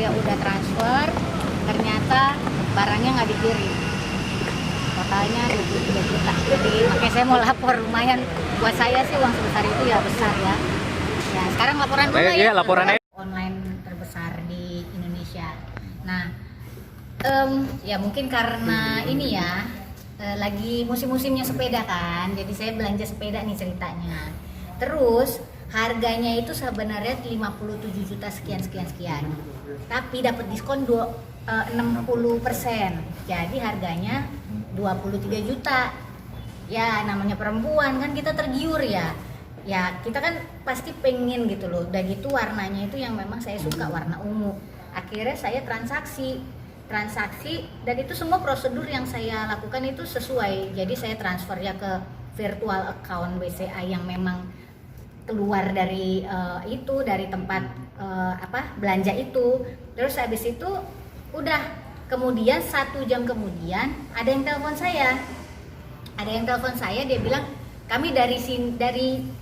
saya udah transfer, ternyata barangnya nggak dikirim. Totalnya 23 juta. Jadi makanya saya mau lapor, lumayan buat saya sih uang sebesar itu ya besar ya. Ya sekarang laporan dulu ya. Iya, laporan aja. Online terbesar di Indonesia. Nah, ya mungkin karena ini ya lagi musim-musimnya sepeda kan, jadi saya belanja sepeda nih ceritanya. Terus harganya itu sebenarnya 57 juta sekian. Tapi dapat diskon 60%. Jadi harganya 23 juta. Ya namanya perempuan kan kita tergiur ya. Ya kita kan pasti pengen gitu loh. Udah gitu warnanya itu yang memang saya suka, warna ungu. Akhirnya saya transaksi dan itu semua prosedur yang saya lakukan itu sesuai. Jadi saya transfer ya ke virtual account BCA yang memang keluar dari dari tempat belanja itu. Terus habis itu udah, kemudian 1 jam kemudian ada yang telepon saya, dia bilang kami dari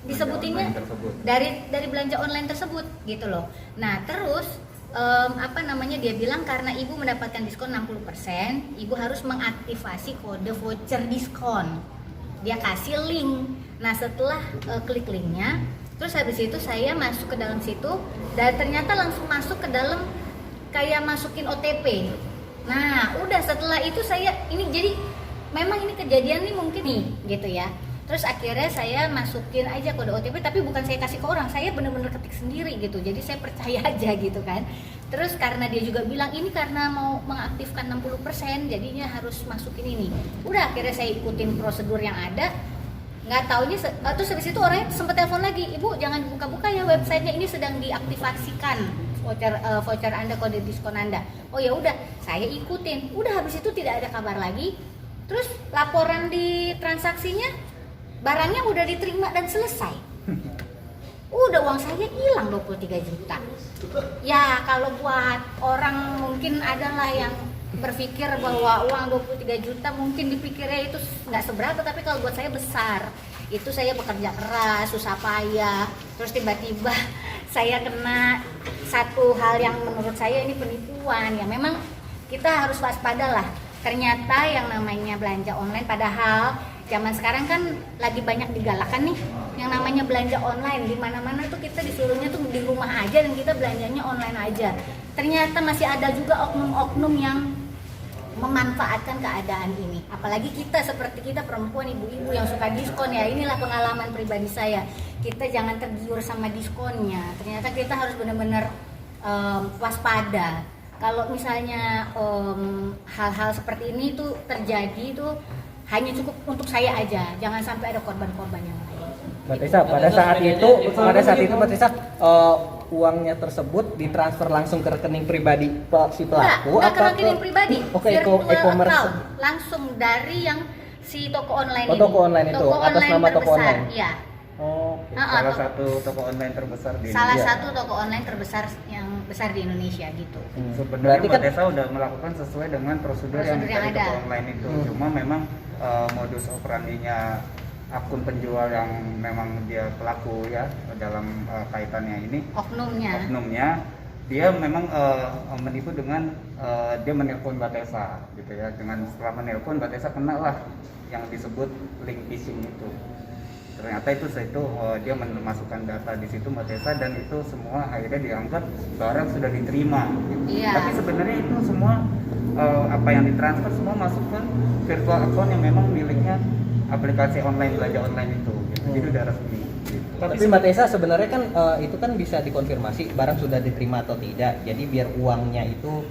disebutinnya dari belanja online tersebut gitu loh. Nah terus dia bilang karena ibu mendapatkan diskon 60%, ibu harus mengaktifasi kode voucher diskon. Dia kasih link. Nah setelah klik linknya, terus habis itu saya masuk ke dalam situ dan ternyata langsung masuk ke dalam kayak masukin OTP. Nah udah setelah itu saya ini jadi memang ini kejadian nih mungkin nih gitu ya. Terus akhirnya saya masukin aja kode OTP, tapi bukan saya kasih ke orang, saya bener-bener ketik sendiri gitu. Jadi saya percaya aja gitu kan. Terus karena dia juga bilang ini karena mau mengaktifkan 60%, jadinya harus masukin ini. Udah akhirnya saya ikutin prosedur yang ada. Nggak taunya, terus habis itu orangnya sempat telepon lagi, ibu jangan buka-buka ya websitenya, ini sedang diaktifasikan voucher Anda, kode diskon Anda. Oh ya udah, saya ikutin. Udah habis itu tidak ada kabar lagi. Terus laporan di transaksinya, barangnya udah diterima dan selesai. Udah uang saya hilang 23 juta. Ya kalau buat orang mungkin adalah yang berpikir bahwa uang 23 juta mungkin dipikirnya itu nggak seberapa, tapi kalau buat saya besar. Itu saya bekerja keras, susah payah, terus tiba-tiba saya kena satu hal yang menurut saya ini penipuan. Ya memang kita harus waspada lah. Ternyata yang namanya belanja online, padahal zaman sekarang kan lagi banyak digalakan nih yang namanya belanja online. Di mana-mana tuh kita disuruhnya tuh di rumah aja dan kita belanjanya online aja. Ternyata masih ada juga oknum-oknum yang memanfaatkan keadaan ini. Apalagi kita seperti kita perempuan, ibu-ibu yang suka diskon ya. Inilah pengalaman pribadi saya. Kita jangan tergiur sama diskonnya. Ternyata kita harus benar-benar waspada. Kalau misalnya hal-hal seperti ini tuh terjadi tuh hanya cukup untuk saya aja, jangan sampai ada korban-korban yang lain. Mbak Tessa, pada saat itu Mbak Tessa uangnya tersebut ditransfer langsung ke rekening pribadi si pelaku Enggak ke rekening pribadi, e-commerce langsung dari yang si toko online ini. Toko online itu, atas nama toko online. Iya. Oh, salah satu toko online terbesar di Indonesia. Salah satu toko online terbesar yang besar di Indonesia gitu. Sebenarnya Mbak Tessa udah melakukan sesuai dengan prosedur yang dari toko online itu. Cuma memang modus operandinya akun penjual yang memang dia pelaku ya dalam kaitannya ini. Oknumnya dia memang menipu dengan dia menelpon Mbak Tessa gitu ya. Dengan setelah menelpon Mbak Tessa kena lah yang disebut link phishing itu. Ternyata itu dia memasukkan data di situ Mbak Tessa dan itu semua akhirnya dianggap barang sudah diterima gitu. Iya. Tapi sebenarnya itu semua apa yang ditransfer semua masuk ke virtual account yang memang miliknya aplikasi online belanja online itu gitu. Jadi udah resmi gitu. Tapi Mbak Tessa sebenarnya kan itu kan bisa dikonfirmasi barang sudah diterima atau tidak. Jadi biar uangnya itu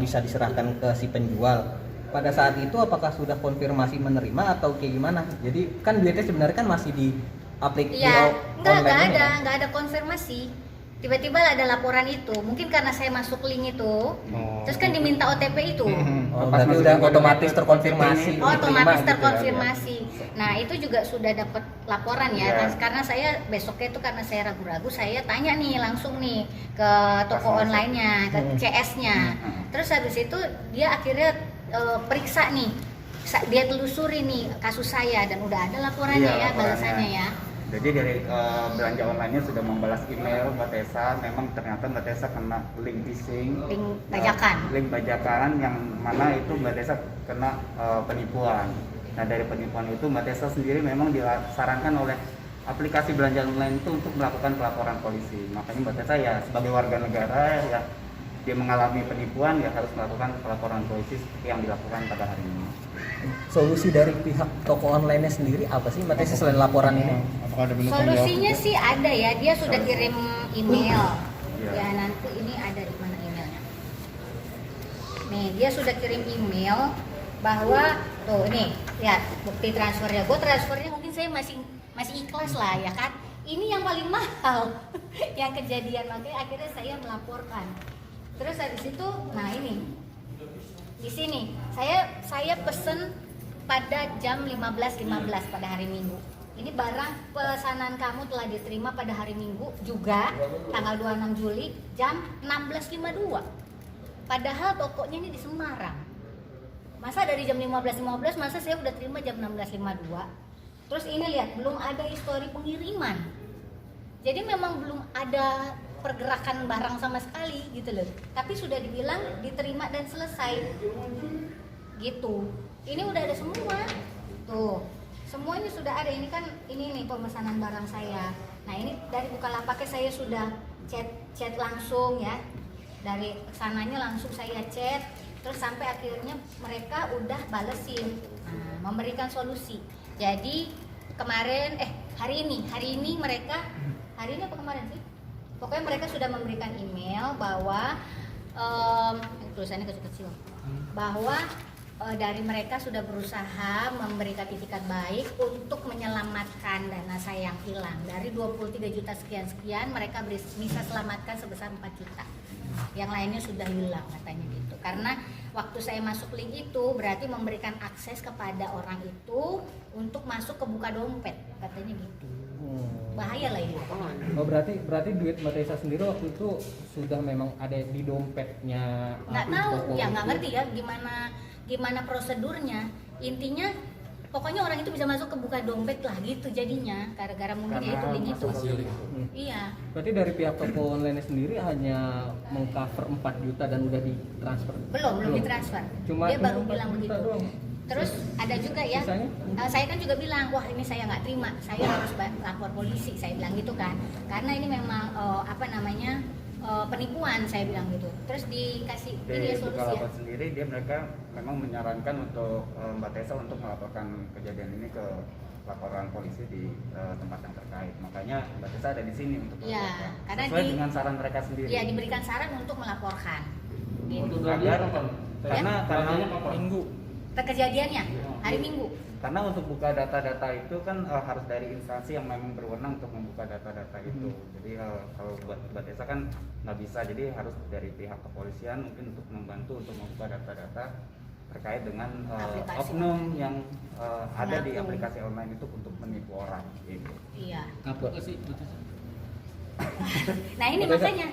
bisa diserahkan ke si penjual. Pada saat itu apakah sudah konfirmasi menerima atau kayak gimana? Jadi kan duitnya sebenarnya kan masih di aplikasi online. Enggak ada konfirmasi. Tiba-tiba ada laporan itu. Mungkin karena saya masuk link itu, terus kan diminta OTP itu. Berarti udah otomatis terkonfirmasi. Otomatis gitu terkonfirmasi. Nah itu juga sudah dapat laporan ya. Nah, karena saya besoknya itu karena saya ragu-ragu, saya tanya nih langsung nih ke toko online-nya, ke CS-nya. Terus habis itu dia akhirnya periksa nih, dia telusuri nih kasus saya dan udah ada laporannya ya, balasannya ya. Jadi dari belanja online-nya sudah membalas email Mbak Tessa, memang ternyata Mbak Tessa kena link phishing, Link bajakan. link bajakan yang mana itu Mbak Tessa kena penipuan. Nah dari penipuan itu Mbak Tessa sendiri memang disarankan oleh aplikasi belanja online itu untuk melakukan pelaporan polisi. Makanya Mbak Tessa ya sebagai warga negara ya dia mengalami penipuan ya harus melakukan pelaporan polisi seperti yang dilakukan pada hari ini. Solusi dari pihak toko online-nya sendiri apa sih Mbak Tessa selain laporan ini? Apakah ada bentuk tanggung jawab? Solusinya sih ada ya, dia sudah kirim email. Iya. Ya nanti ini ada di mana emailnya. Nih dia sudah kirim email bahwa tuh ini lihat bukti transfernya. Gue transfernya mungkin saya masih ikhlas lah ya kan. Ini yang paling mahal yang kejadian, makanya akhirnya saya melaporkan. Terus habis itu, nah ini di sini saya pesen pada jam 15.15 pada hari Minggu. Ini barang pesanan kamu telah diterima pada hari Minggu juga tanggal 26 Juli jam 16.52. Padahal tokonya ini di Semarang. Masa dari jam 15.15 masa saya udah terima jam 16.52. Terus ini lihat belum ada histori pengiriman. Jadi memang belum ada pergerakan barang sama sekali gitu loh. Tapi sudah dibilang diterima dan selesai. Gitu. Ini udah ada semua. Tuh. Semuanya sudah ada. Ini kan ini nih pemesanan barang saya. Nah, ini dari Bukalapaknya saya sudah chat langsung ya. Dari sananya langsung saya chat, terus sampai akhirnya mereka udah balesin. Nah, memberikan solusi. Jadi kemarin hari ini mereka hari ini apa kemarin sih? Pokoknya mereka sudah memberikan email bahwa tulisannya kecil-kecil bahwa dari mereka sudah berusaha memberikan itikat baik untuk menyelamatkan dana saya yang hilang dari 23 juta sekian mereka bisa selamatkan sebesar 4 juta. Yang lainnya sudah hilang katanya gitu. Karena waktu saya masuk link itu berarti memberikan akses kepada orang itu untuk masuk ke buka dompet katanya gitu. Bahaya lah ini. Oh berarti duit Mbak Tessa sendiri waktu itu sudah memang ada di dompetnya. Nggak tahu ya, nggak ngerti ya gimana prosedurnya. Intinya pokoknya orang itu bisa masuk ke buka dompet lah gitu jadinya gara-gara mungkin ya itu link itu. Iya. Berarti dari pihak toko online sendiri hanya mengcover 4 juta dan udah ditransfer. Belum ditransfer. Cuma dia baru 4 bilang juta begitu. doang. Terus ada juga ya, saya kan juga bilang, wah ini saya nggak terima, saya harus lapor polisi, saya bilang gitu kan, karena ini memang penipuan, saya bilang gitu. Terus dikasih Di solusi ya. Bukalapak sendiri mereka memang menyarankan untuk Mbak Tessa untuk melaporkan kejadian ini ke laporan polisi di tempat yang terkait. Makanya Mbak Tessa ada di sini untuk Iya, melaporkan. karena Sesuai dengan saran mereka sendiri. Iya, diberikan saran untuk melaporkan. Gitu. Karena Minggu. Kejadiannya hari Minggu. Karena untuk buka data-data itu kan harus dari instansi yang memang berwenang untuk membuka data-data itu. Jadi kalau buat Mbak Tessa kan nggak bisa, jadi harus dari pihak kepolisian mungkin untuk membantu untuk membuka data-data terkait dengan oknum yang ada di aplikasi online itu untuk menipu orang. Gitu. Iya. Kapok sih Mbak Tessa? Nah ini makanya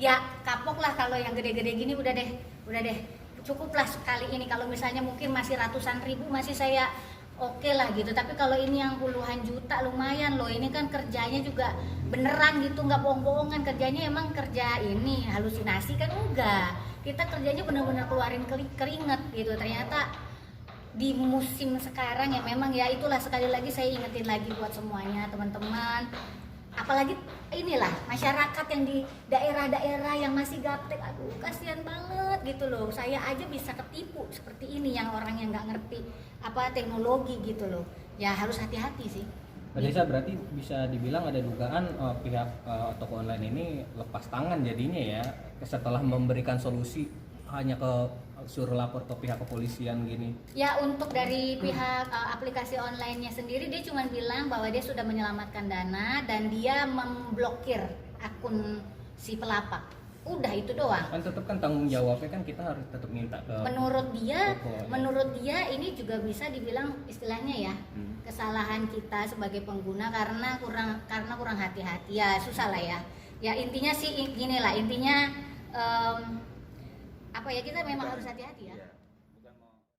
ya kapok lah kalau yang gede-gede gini udah deh cukuplah sekali ini. Kalau misalnya mungkin masih ratusan ribu masih saya oke lah gitu, tapi kalau ini yang puluhan juta lumayan loh. Ini kan kerjanya juga beneran gitu, nggak bohong-bohongan. Kerjanya emang kerja ini halusinasi kan enggak, kita kerjanya bener-bener keluarin keringet gitu. Ternyata di musim sekarang ya memang ya itulah, sekali lagi saya ingetin lagi buat semuanya teman-teman, apalagi inilah masyarakat yang di daerah-daerah yang masih gaptek, aduh kasihan banget gitu loh. Saya aja bisa ketipu seperti ini, yang orang yang nggak ngerti apa teknologi gitu loh. Ya harus hati-hati sih. Mbak Tessa berarti bisa dibilang ada dugaan pihak toko online ini lepas tangan jadinya ya setelah memberikan solusi hanya ke suruh lapor ke pihak kepolisian gini. Ya untuk dari pihak aplikasi online-nya sendiri dia cuma bilang bahwa dia sudah menyelamatkan dana dan dia memblokir akun si pelapak. Udah itu doang. Kan tetap kan tanggung jawabnya kan kita harus tetap minta ke Menurut dia ini juga bisa dibilang istilahnya ya kesalahan kita sebagai pengguna karena kurang hati-hati. Ya susah lah ya. Ya intinya sih gini lah, intinya apa ya, kita memang harus hati-hati ya.